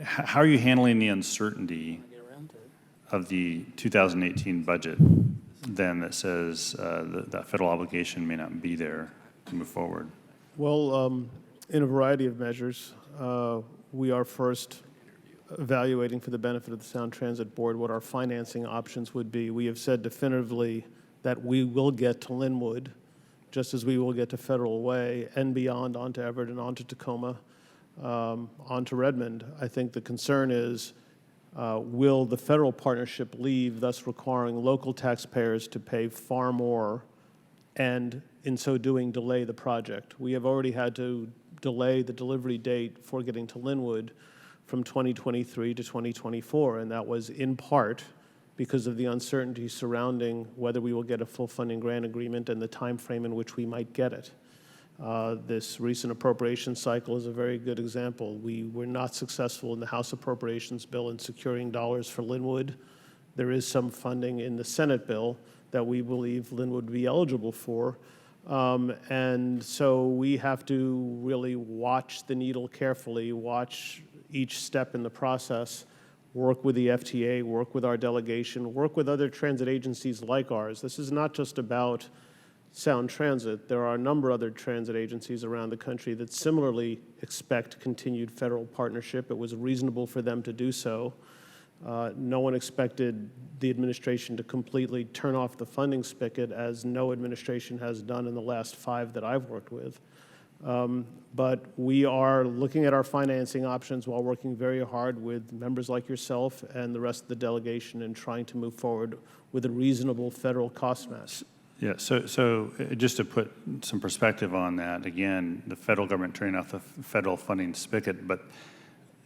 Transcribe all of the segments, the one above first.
how are you handling the uncertainty of the 2018 budget then that says that federal obligation may not be there to move forward? Well, in a variety of measures, we are first evaluating for the benefit of the Sound Transit Board what our financing options would be. We have said definitively that we will get to Linwood, just as we will get to Federal Way and beyond onto Everett and onto Tacoma, onto Redmond. I think the concern is, will the federal partnership leave, thus requiring local taxpayers to pay far more and in so doing delay the project? We have already had to delay the delivery date for getting to Linwood from 2023 to 2024, and that was in part because of the uncertainty surrounding whether we will get a full funding grant agreement and the time frame in which we might get it. This recent appropriation cycle is a very good example. We were not successful in the House Appropriations bill in securing dollars for Linwood. There is some funding in the Senate bill that we believe Linwood would be eligible for. And so we have to really watch the needle carefully, watch each step in the process, work with the FTA, work with our delegation, work with other transit agencies like ours. This is not just about Sound Transit. There are a number of other transit agencies around the country that similarly expect continued federal partnership. It was reasonable for them to do so. No one expected the administration to completely turn off the funding spigot, as no administration has done in the last 5 that I've worked with. But we are looking at our financing options while working very hard with members like yourself and the rest of the delegation in trying to move forward with a reasonable federal cost match. Yeah, so just to put some perspective on that, again, the federal government turning off the federal funding spigot, but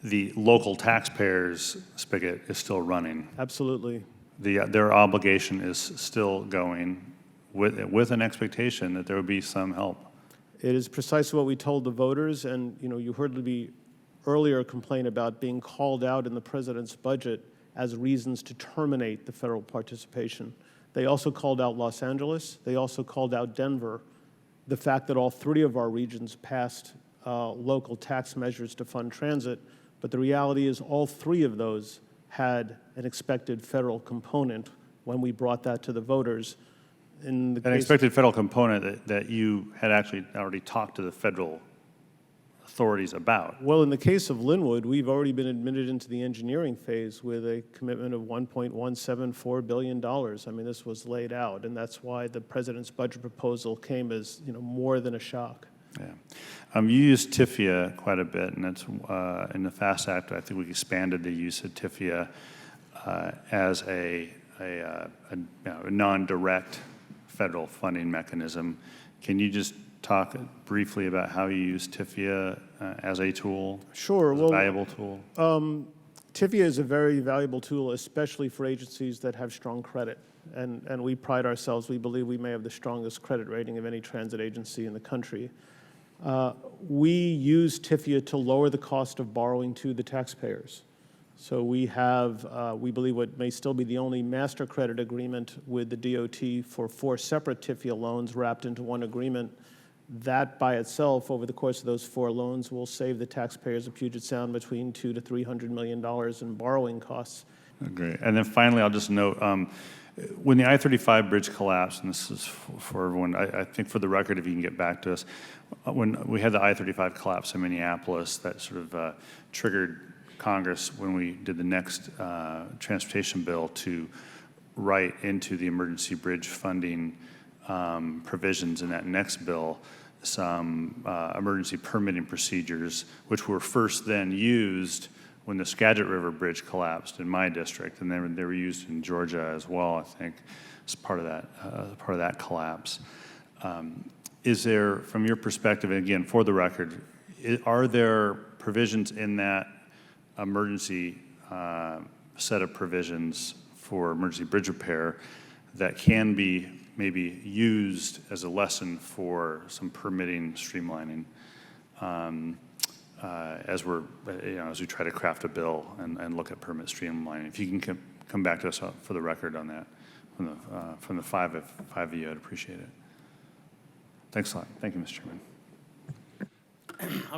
the local taxpayers spigot is still running. Absolutely. Their obligation is still going with an expectation that there will be some help. It is precisely what we told the voters, and you heard me earlier complain about being called out in the president's budget as reasons to terminate the federal participation. They also called out Los Angeles. They also called out Denver. The fact that all 3 of our regions passed local tax measures to fund transit, but the reality is all 3 of those had an expected federal component when we brought that to the voters. In the an expected federal component that you had actually already talked to the federal authorities about. Well, in the case of Linwood, we've already been admitted into the engineering phase with a commitment of $1.174 billion. I mean, this was laid out, and that's why the president's budget proposal came as more than a shock. Yeah, you use TIFIA quite a bit, and that's in the FAST Act. I think we expanded the use of TIFIA as a non-direct federal funding mechanism. Can you just talk briefly about how you use TIFIA as a tool? Sure. As a valuable tool? TIFIA is a very valuable tool, especially for agencies that have strong credit. And we pride ourselves, we believe we may have the strongest credit rating of any transit agency in the country. We use TIFIA to lower the cost of borrowing to the taxpayers. So we have, we believe, what may still be the only master credit agreement with the DOT for 4 separate TIFIA loans wrapped into one agreement. That by itself, over the course of those 4 loans, will save the taxpayers of Puget Sound between $200 to $300 million in borrowing costs. Great. And then finally, I'll just note, when the I-35 bridge collapsed, and this is for everyone, I think for the record, if you can get back to us, when we had the I-35 collapse in Minneapolis, that sort of triggered Congress when we did the next transportation bill to write into the emergency bridge funding provisions in that next bill some emergency permitting procedures, which were first then used when the Skagit River Bridge collapsed in my district, and then they were used in Georgia as well, I think, as part of that collapse. Is there, from your perspective, and again, for the record, are there provisions in that emergency set of provisions for emergency bridge repair that can be maybe used as a lesson for some permitting streamlining as we try to craft a bill and look at permit streamlining? If you can come back to us for the record on that from the five of you, I'd appreciate it. Thanks a lot. Thank you, Mr. Chairman.